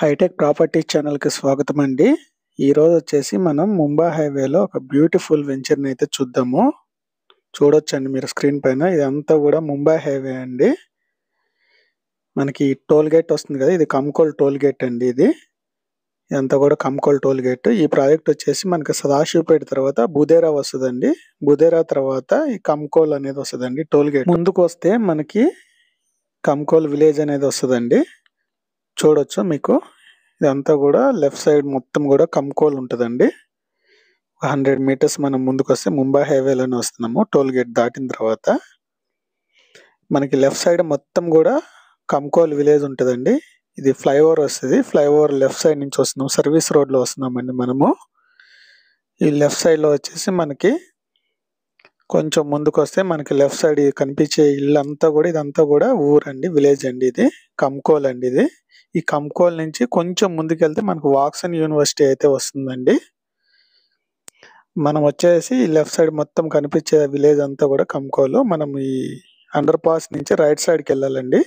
Hitech property ఛానల్‌కి స్వాగతం అండి. ఈరోజు వచ్చేసి మనం ముంబై హైవేలో ఒక బ్యూటిఫుల్ వెంచర్‌ని అయితే చూద్దాము. చూడొచ్చండి మీరు స్క్రీన్ పైన. ఇదంతా కూడా ముంబై హైవే అండి. మనకి టోల్ గేట్ వస్తుంది కదా! ఇది కంకోల్ టోల్ గేట్ అండి ఇది. ఇదంతా కూడా కంకోల్ టోల్ గేట్. ఈ ప్రాజెక్ట్ వచ్చేసి మనకి సదాశివపేట తర్వాత బుదేరా వస్తదండి. బుదేరా తర్వాత ఈ కంకోల్ అనేది వస్తదండి టోల్ గేట్. ముందుకొస్తే మనకి కంకోల్ విలేజ్ అనేది వస్తదండి. చూడొచ్చు మీకు. ఇదంతా కూడా లెఫ్ట్ సైడ్ మొత్తం కూడా కంకోల్ ఉంటదండి. 100 మీటర్స్ మనం ముందుకొస్తే ముంబై హైవేలోనే వస్తున్నాము. టోల్ గేట్ దాటిన తర్వాత మనకి లెఫ్ట్ సైడ్ మొత్తం కూడా కంకోల్ విలేజ్ ఉంటదండి. ఇది ఫ్లైఓవర్ వస్తది. ఫ్లైఓవర్ లెఫ్ట్ సైడ్ నుంచి వస్తున్నాం. సర్వీస్ రోడ్‌లో వస్తున్నామండి మనము. ఈ లెఫ్ట్ సైడ్‌లో వచ్చేసి మనకి కొంచెం ముందుకొస్తే మనకి లెఫ్ట్ సైడ్ కనిపించే ఇల్లంతా కూడా ఇదంతా కూడా ఊరండి, విలేజ్ అండి ఇది. కంకోల్ అండి ఇది. ఈ కంకోల్ నుంచి కొంచెం ముందుకెళ్తే మనకు వాక్సన్ యూనివర్సిటీ అయితే వస్తుందండి. మనం వచ్చేసి లెఫ్ట్ సైడ్ మొత్తం కనిపించే విలేజ్ అంతా కూడా కంకోల్. మనం ఈ అండర్ పాస్ నుంచి రైట్ సైడ్కి వెళ్ళాలండి.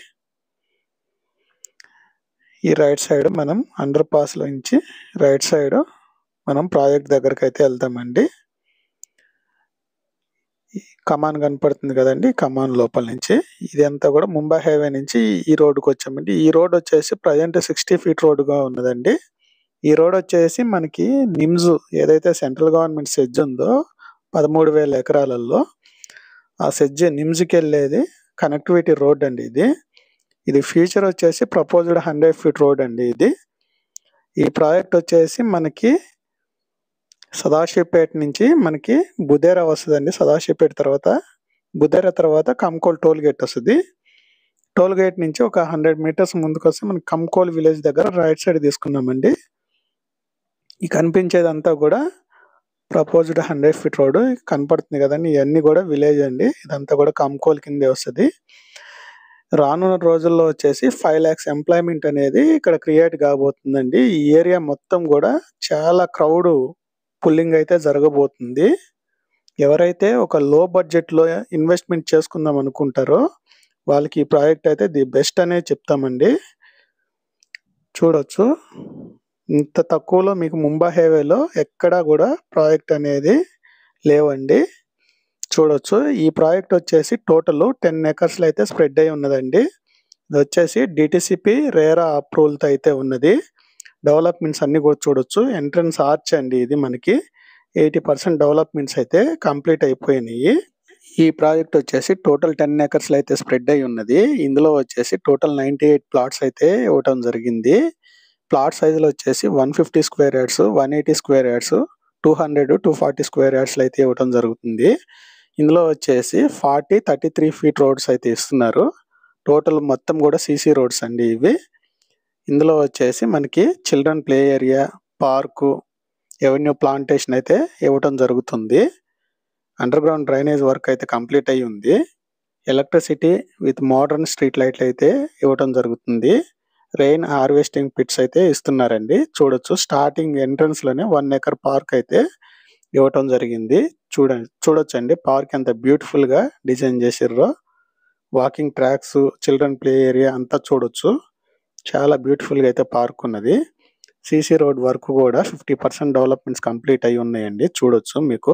ఈ రైట్ సైడ్ మనం అండర్ పాస్ లో నుంచి రైట్ సైడ్ మనం ప్రాజెక్ట్ దగ్గరకు అయితే వెళ్తామండి. కమాన్ కనపడుతుంది కదండి, కమాన్ లోపల నుంచి ఇదంతా కూడా ముంబై హైవే నుంచి ఈ రోడ్డుకి వచ్చామండి. ఈ రోడ్ వచ్చేసి ప్రజెంట్ 60 ఫీట్ రోడ్డుగా ఉన్నదండి. ఈ రోడ్ వచ్చేసి మనకి నిమ్స్ ఏదైతే సెంట్రల్ గవర్నమెంట్ సెజ్ ఉందో 13,000 ఎకరాలలో ఆ సెజ్ నిమ్స్కి వెళ్ళేది కనెక్టివిటీ రోడ్ అండి ఇది. ఇది ఫ్యూచర్ వచ్చేసి ప్రపోజ్డ్ 100 ఫీట్ రోడ్ అండి ఇది. ఈ ప్రాజెక్ట్ వచ్చేసి మనకి సదాశివపేట నుంచి మనకి బుదేరా వస్తుందండి. సదాశివపేట తర్వాత బుదేరా తర్వాత కంకోల్ టోల్ గేట్ వస్తుంది. టోల్ గేట్ నుంచి ఒక 100 మీటర్స్ ముందుకు వస్తే మనకి కంకోల్ విలేజ్ దగ్గర రైట్ సైడ్ తీసుకున్నామండి. ఈ కనిపించేదంతా కూడా ప్రపోజ్డ్ 100 ఫీట్ రోడ్ కనపడుతుంది కదండి. ఇవన్నీ కూడా విలేజ్ అండి. ఇదంతా కూడా కంకోల్ కిందే వస్తుంది. రానున్న రోజుల్లో వచ్చేసి 5 lakhs ఎంప్లాయ్మెంట్ అనేది ఇక్కడ క్రియేట్ కాబోతుందండి. ఈ ఏరియా మొత్తం కూడా చాలా క్రౌడ్ పుల్లింగ్ అయితే జరగబోతుంది. ఎవరైతే ఒక లో బడ్జెట్ లో ఇన్వెస్ట్మెంట్ చేసుకుందాం అనుకుంటారో వాళ్ళకి ఈ ప్రాజెక్ట్ అయితే ది బెస్ట్ అనే చెప్తామండి. చూడొచ్చు, ఇంత తక్కువలో మీకు ముంబై హైవేలో ఎక్కడా కూడా ప్రాజెక్ట్ అనేది లేవండి. చూడొచ్చు, ఈ ప్రాజెక్ట్ వచ్చేసి టోటల్ 10 acres అయితే స్ప్రెడ్ అయి ఉన్నదండి. ఇది వచ్చేసి డిటిసిపి రేరా అప్రూవల్తో అయితే ఉన్నది. డెవలప్మెంట్స్ అన్ని కూడా చూడొచ్చు. ఎంట్రన్స్ ఆర్చ్ అండి ఇది. మనకి 80% డెవలప్మెంట్స్ అయితే కంప్లీట్ అయిపోయినాయి. ఈ ప్రాజెక్ట్ వచ్చేసి టోటల్ 10 acres అయితే స్ప్రెడ్ అయి ఉన్నది. ఇందులో వచ్చేసి టోటల్ 98 ప్లాట్స్ అయితే ఇవ్వటం జరిగింది. ప్లాట్ సైజులు వచ్చేసి 150 square yards, 180 square yards, 200, 240 square yards అయితే ఇవ్వటం జరుగుతుంది. ఇందులో వచ్చేసి 40, 33 ఫీట్ రోడ్స్ అయితే ఇస్తున్నారు. టోటల్ మొత్తం కూడా సీసీ రోడ్స్ అండి ఇవి. ఇందులో వచ్చేసి మనకి children play area, park, avenue plantation అయితే ఇవ్వటం జరుగుతుంది. అండర్ గ్రౌండ్ డ్రైనేజ్ వర్క్ అయితే కంప్లీట్ అయి ఉంది. ఎలక్ట్రిసిటీ విత్ మోడర్న్ స్ట్రీట్ లైట్లు అయితే ఇవ్వటం జరుగుతుంది. రెయిన్ హార్వెస్టింగ్ పిట్స్ అయితే ఇస్తున్నారండి. చూడొచ్చు, స్టార్టింగ్ ఎంట్రన్స్ లోనే 1 acre పార్క్ అయితే ఇవ్వటం జరిగింది. చూడొచ్చండి పార్క్ ఎంత బ్యూటిఫుల్ గా డిజైన్ చేసిర్రో. Walking tracks, children play area అంతా చూడొచ్చు. చాలా బ్యూటిఫుల్ గా అయితే పార్క్ ఉన్నది. సీసీ రోడ్ వర్క్ కూడా 50% డెవలప్మెంట్స్ కంప్లీట్ అయి ఉన్నాయండి. చూడొచ్చు మీకు.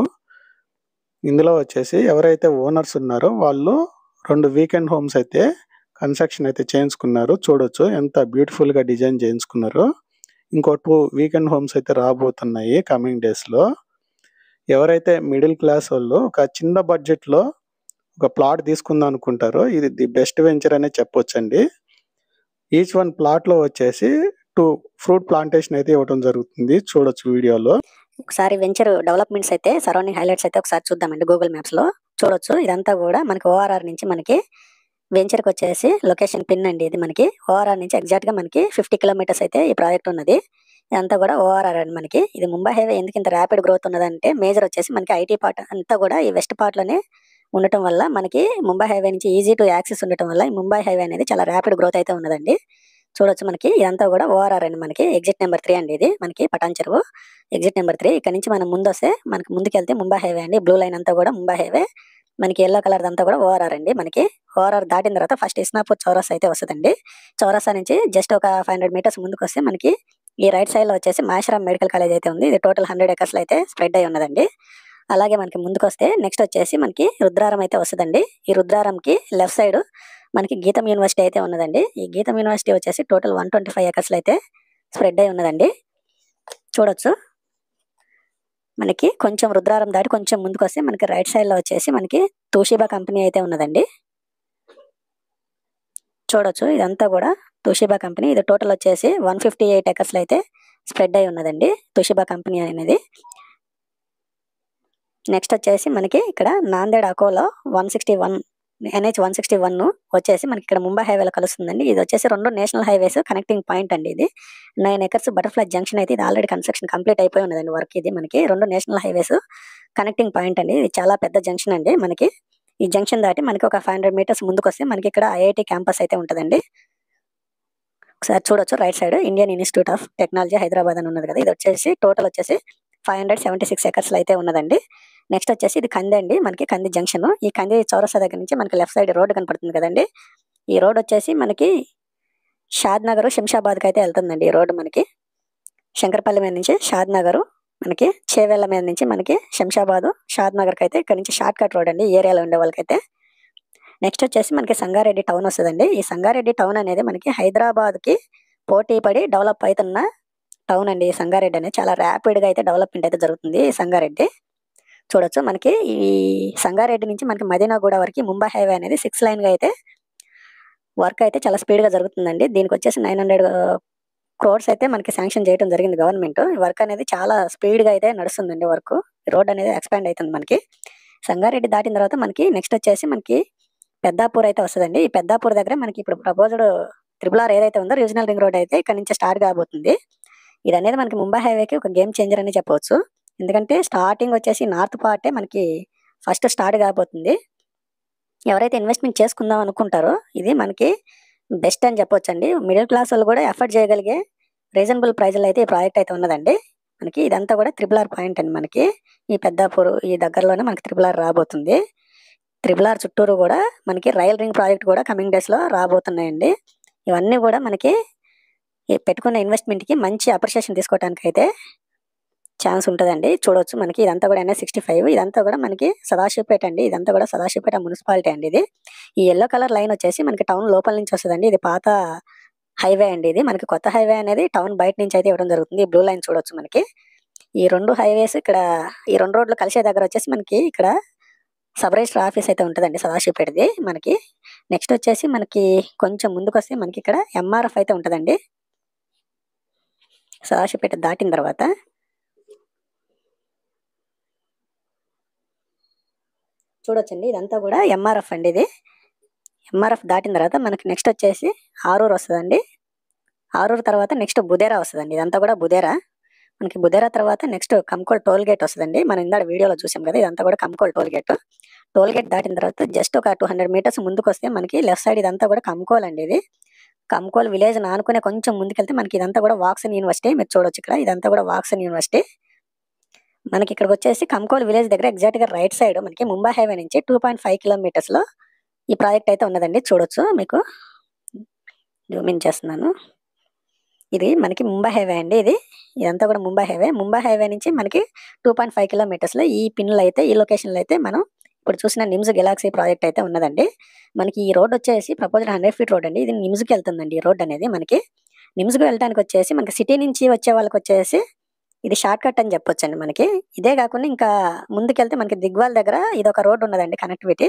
ఇందులో వచ్చేసి ఎవరైతే ఓనర్స్ ఉన్నారో వాళ్ళు 2 వీకెండ్ హోమ్స్ అయితే కన్స్ట్రక్షన్ అయితే చేయించుకున్నారు. చూడొచ్చు ఎంత బ్యూటిఫుల్ గా డిజైన్ చేయించుకున్నారు. ఇంకో 2 వీకెండ్ హోమ్స్ అయితే రాబోతున్నాయి కమింగ్ డేస్ లో. ఎవరైతే మిడిల్ క్లాస్ వాళ్ళు ఒక చిన్న బడ్జెట్ లో ఒక ప్లాట్ తీసుకుందాం అనుకుంటారో ఇది ది బెస్ట్ వెంచర్ అనే చెప్పొచ్చండి. ఈచ్ వన్ ప్లాట్ లో వచ్చేసి 2 ఫ్రూట్ ప్లాంటేషన్ అయితే ఇవ్వడం జరుగుతుంది. చూడొచ్చు వీడియోలో. ఒకసారి వెంచర్ డెవలప్మెంట్స్ అయితే సరౌండింగ్ హైలైట్స్ అయితే ఒకసారి చూద్దామండి. గూగుల్ మ్యాప్స్ లో చూడొచ్చు. ఇదంతా కూడా మనకి ఓఆర్ఆర్ నుంచి మనకి వెంచర్ కి వచ్చేసి లొకేషన్ పిన్ అండి ఇది. మనకి ఓఆర్ఆర్ నుంచి ఎగ్జాక్ట్ గా మనకి 50 kilometers అయితే ఈ ప్రాజెక్ట్ ఉన్నది. ఇదంతా కూడా ఓఆర్ఆర్ అండి. మనకి ఇది ముంబై హైవే ఎందుకు ఇంత ర్యాపిడ్ గ్రోత్ ఉన్నదంటే మేజర్ వచ్చేసి మనకి ఐటీ పార్ట్ అంతా కూడా ఈ వెస్ట్ పార్ట్ లోనే ఉండటం వల్ల మనకి ముంబై హైవే నుంచి ఈజీ టు యాక్సెస్ ఉండటం వల్ల ఈ ముంబై హైవే అనేది చాలా ర్యాపిడ్ గ్రోత్ అయితే ఉన్నదండి. చూడొచ్చు, మనకి ఇదంతా కూడా ఓఆర్ఆర్ అండి. మనకి ఎగ్జిట్ నెంబర్ 3 అండి ఇది. మనకి పటాన్ చెరువు ఎగ్జిట్ నెంబర్ 3. ఇక్కడ నుంచి మనం ముందు వస్తే మనకి ముందుకెళ్తే ముంబై హైవే అండి. బ్లూ లైన్ అంతా కూడా ముంబై హైవే. మనకి ఎల్లో కలర్ అంతా కూడా ఓఆర్ఆర్ అండి. మనకి ఓఆర్ఆర్ దాటిన తర్వాత ఫస్ట్ ఇస్నాపూర్ చౌరస్తా అయితే వస్తుందండి. చౌరస్తా నుంచి జస్ట్ ఒక 500 మీటర్స్ ముందుకు వస్తే మనకి ఈ రైట్ సైడ్ లో వచ్చేసి మాషరామ్ మెడికల్ కాలేజ్ అయితే ఉంది. ఇది టోటల్ 100 acres లో అయితే స్ప్రెడ్ అయి ఉన్నదండి. అలాగే మనకి ముందుకు వస్తే నెక్స్ట్ వచ్చేసి మనకి రుద్రారం అయితే వస్తుందండి. ఈ రుద్రారంకి లెఫ్ట్ సైడ్ మనకి గీతం యూనివర్సిటీ అయితే ఉన్నదండి. ఈ గీతం యూనివర్సిటీ వచ్చేసి టోటల్ 125 acres లో అయితే స్ప్రెడ్ అయి ఉన్నదండి. చూడొచ్చు. మనకి కొంచెం రుద్రారం దాటి కొంచెం ముందుకు వస్తే మనకి రైట్ సైడ్ లో వచ్చేసి మనకి తోషిబా కంపెనీ అయితే ఉన్నదండి. చూడొచ్చు. ఇదంతా కూడా తోషిబా కంపెనీ. ఇది టోటల్ వచ్చేసి 158 acres లో అయితే స్ప్రెడ్ అయి ఉన్నదండి తోషిబా కంపెనీ అనేది. నెక్స్ట్ వచ్చేసి మనకి ఇక్కడ నాందేడ్ అకోలో 161 NH 161 వచ్చేసి మనకి ఇక్కడ ముంబై హైవేలో కలుస్తుందండి. ఇది వచ్చేసి 2 నేషనల్ హైవేస్ కనెక్టింగ్ పాయింట్ అండి. ఇది 9 acres బటర్ఫ్లై జంక్షన్ అయితే ఇది ఆల్రెడీ కన్స్ట్రక్షన్ కంప్లీట్ అయిపోయి ఉన్నదండి వర్క్. ఇది మనకి 2 నేషనల్ హైవేస్ కనెక్టింగ్ పాయింట్ అండి. ఇది చాలా పెద్ద జంక్షన్ అండి. మనకి ఈ జంక్షన్ దాటి మనకి ఒక 500 మీటర్స్ ముందుకు వస్తే మనకి ఇక్కడ IIT క్యాంపస్ అయితే ఉంటుందండి. ఒకసారి చూడొచ్చు. Right side Indian institute of technology Hyderabad అని ఉన్నది కదా. ఇది వచ్చేసి టోటల్ వచ్చేసి 576 acres అయితే ఉన్నదండి. నెక్స్ట్ వచ్చేసి ఇది కంది అండి. మనకి కంది జంక్షన్. ఈ కంది చౌరస్తా దగ్గర నుంచి మనకి లెఫ్ట్ సైడ్ రోడ్డు కనపడుతుంది కదండి. ఈ రోడ్ వచ్చేసి మనకి షాద్ నగర్ శంషాబాద్కి అయితే వెళ్తుందండి. ఈ రోడ్డు మనకి శంకరపల్లి మీద నుంచి షాద్ నగర్, మనకి చేవెళ్ళ మీద నుంచి మనకి శంషాబాద్ షాద్ నగర్కి అయితే ఇక్కడ నుంచి షార్ట్ కట్ రోడ్ అండి ఈ ఏరియాలో ఉండే వాళ్ళకైతే. నెక్స్ట్ వచ్చేసి మనకి సంగారెడ్డి టౌన్ వస్తుందండి. ఈ సంగారెడ్డి టౌన్ అనేది మనకి హైదరాబాద్కి పోటీ పడి డెవలప్ అవుతున్న టౌన్ అండి. ఈ సంగారెడ్డి అనేది చాలా ర్యాపిడ్గా అయితే డెవలప్మెంట్ అయితే జరుగుతుంది ఈ సంగారెడ్డి. చూడొచ్చు. మనకి ఈ సంగారెడ్డి నుంచి మనకి మదీనాగూడ వరకు ముంబై హైవే అనేది 6 లైన్ గా అయితే వర్క్ అయితే చాలా స్పీడ్ గా జరుగుతుందండి. దీనికి వచ్చేసి 900 crores అయితే మనకి శాంక్షన్ చేయడం జరిగింది గవర్నమెంట్. ఈ వర్క్ అనేది చాలా స్పీడ్ గా అయితే నడుస్తుందండి. వర్క్ రోడ్ అనేది ఎక్స్పాండ్ అవుతుంది మనకి. సంగారెడ్డి దాటిన తర్వాత మనకి నెక్స్ట్ వచ్చేసి మనకి పెద్దాపూర్ అయితే వస్తుందండి. ఈ పెద్దాపూర్ దగ్గర మనకి ఇప్పుడు ప్రపోజ్డ్ RRR ఏదైతే ఉందో రీజనల్ రింగ్ రోడ్ అయితే ఇక్కడ నుంచి స్టార్ట్ కాబోతుంది. ఇది అనేది మనకి ముంబై హైవేకి ఒక గేమ్ చేంజర్ అని చెప్పవచ్చు. ఎందుకంటే స్టార్టింగ్ వచ్చేసి నార్త్ పార్టే మనకి ఫస్ట్ స్టార్ట్ కాబోతుంది. ఎవరైతే ఇన్వెస్ట్మెంట్ చేసుకుందాం అనుకుంటారో ఇది మనకి బెస్ట్ అని చెప్పొచ్చండి. మిడిల్ క్లాస్ వాళ్ళు కూడా ఎఫర్ట్ చేయగలిగే రీజనబుల్ ప్రైజ్లో అయితే ఈ ప్రాజెక్ట్ అయితే ఉన్నదండి. మనకి ఇదంతా కూడా RRR పాయింట్ అండి. మనకి ఈ పెద్దాపూర్ ఈ దగ్గరలోనే మనకి RRR రాబోతుంది. RRR చుట్టూరు కూడా మనకి రైల్ రింగ్ ప్రాజెక్ట్ కూడా కమింగ్ డేస్ లో రాబోతున్నాయండి. ఇవన్నీ కూడా మనకి పెట్టుకున్న ఇన్వెస్ట్మెంట్ కి మంచి అప్రిషియేషన్ తీసుకోవడానికి అయితే ఛాన్స్ ఉంటుందండి. చూడొచ్చు. మనకి ఇదంతా కూడా NH65. ఇదంతా కూడా మనకి సదాశివపేట అండి. ఇదంతా కూడా సదాశివపేట మున్సిపాలిటీ అండి. ఇది ఈ ఎల్లో కలర్ లైన్ వచ్చేసి మనకి టౌన్ లోపల నుంచి వస్తుందండి. ఇది పాత హైవే అండి. ఇది మనకి కొత్త హైవే అనేది టౌన్ బయట నుంచి అయితే ఇవ్వడం జరుగుతుంది. ఈ బ్లూ లైన్ చూడొచ్చు. మనకి ఈ 2 హైవేస్ ఇక్కడ ఈ 2 రోడ్లు కలిసే దగ్గర వచ్చేసి మనకి ఇక్కడ సబ్ రిజిస్టర్ ఆఫీస్ అయితే ఉంటుందండి సదాశివపేటది. మనకి నెక్స్ట్ వచ్చేసి మనకి కొంచెం ముందుకు వస్తే మనకి ఇక్కడ MRF అయితే ఉంటుందండి. సదాశివపేట దాటిన తర్వాత చూడొచ్చండి. ఇదంతా కూడా MRF అండి. ఇది MRF దాటిన తర్వాత మనకి నెక్స్ట్ వచ్చేసి ఆరూరు వస్తుందండి. ఆరూరు తర్వాత నెక్స్ట్ బుదేరా వస్తుందండి. ఇదంతా కూడా బుదేరా. మనకి బుదేరా తర్వాత నెక్స్ట్ కంకోల్ టోల్ గేట్ వస్తుందండి. మనం ఇందాక వీడియోలో చూసాం కదా. ఇదంతా కూడా Kankol toll gate. Toll gate దాటిన తర్వాత జస్ట్ ఒక 200 మీటర్స్ ముందుకు వస్తే మనకి లెఫ్ట్ సైడ్ ఇదంతా కూడా కంకోల్ అండి. ఇది కంకోల్ విలేజ్ ఆనుకునే కొంచెం ముందుకెళ్తే మనకి ఇదంతా కూడా వాక్సన్ యూనివర్సిటీ. మీరు చూడొచ్చు ఇక్కడ ఇదంతా కూడా వాక్సన్ యూనివర్సిటీ. మనకి ఇక్కడికి వచ్చేసి కంకోల్ విలేజ్ దగ్గర ఎగ్జాక్ట్ గా రైట్ సైడ్ మనకి ముంబై హైవే నుంచి 2.5 kilometers లో ఈ ప్రాజెక్ట్ అయితే ఉన్నదండి. చూడొచ్చు. మీకు జూమ్ ఇన్ చేస్తున్నాను. ఇది మనకి ముంబై హైవే అండి. ఇదంతా కూడా ముంబై హైవే. ముంబై హైవే నుంచి మనకి 2.5 kilometers లో ఈ పిన్లు అయితే ఈ లొకేషన్ లో అయితే మనం ఇప్పుడు చూసిన నిమ్స్ గెలాక్సీ ప్రాజెక్ట్ అయితే ఉన్నదండి. మనకి ఈ రోడ్ వచ్చేసి ప్రపోజల్ 100 feet రోడ్ అండి. ఇది నిమ్స్కి వెళ్తుందండి. ఈ రోడ్ అనేది మనకి నిమ్స్కి వెళ్ళడానికి వచ్చేసి మనకి సిటీ నుంచి వచ్చే వాళ్ళకి వచ్చేసి ఇది షార్ట్ కట్ అని చెప్పొచ్చండి. మనకి ఇదే కాకుండా ఇంకా ముందుకెళ్తే మనకి దిగ్వాల్ దగ్గర ఇది ఒక రోడ్ ఉన్నదండి కనెక్టివిటీ.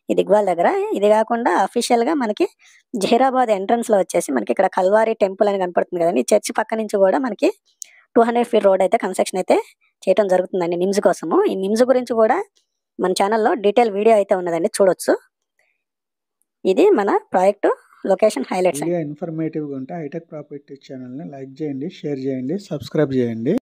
ఈ దిగ్వాల్ దగ్గర ఇది కాకుండా అఫీషియల్ గా మనకి జహీరాబాద్ ఎంట్రన్స్ లో వచ్చేసి మనకి ఇక్కడ కల్వారీ టెంపుల్ అని కనపడుతుంది కదండి. ఈ చర్చ్ పక్క నుంచి కూడా మనకి 200 feet రోడ్ అయితే కన్స్ట్రక్షన్ అయితే చేయడం జరుగుతుందండి నిమ్స్ కోసము. ఈ నిమ్స్ గురించి కూడా మన ఛానల్లో డీటెయిల్ వీడియో అయితే ఉన్నదండి. చూడొచ్చు. ఇది మన ప్రాజెక్టు లొకేషన్ హైలైట్స్. ఇన్ఫర్మేటివ్గా ఉంటే హైటెక్ ప్రాపర్టీ ఛానల్ని లైక్ చేయండి, షేర్ చేయండి, సబ్స్క్రైబ్ చేయండి.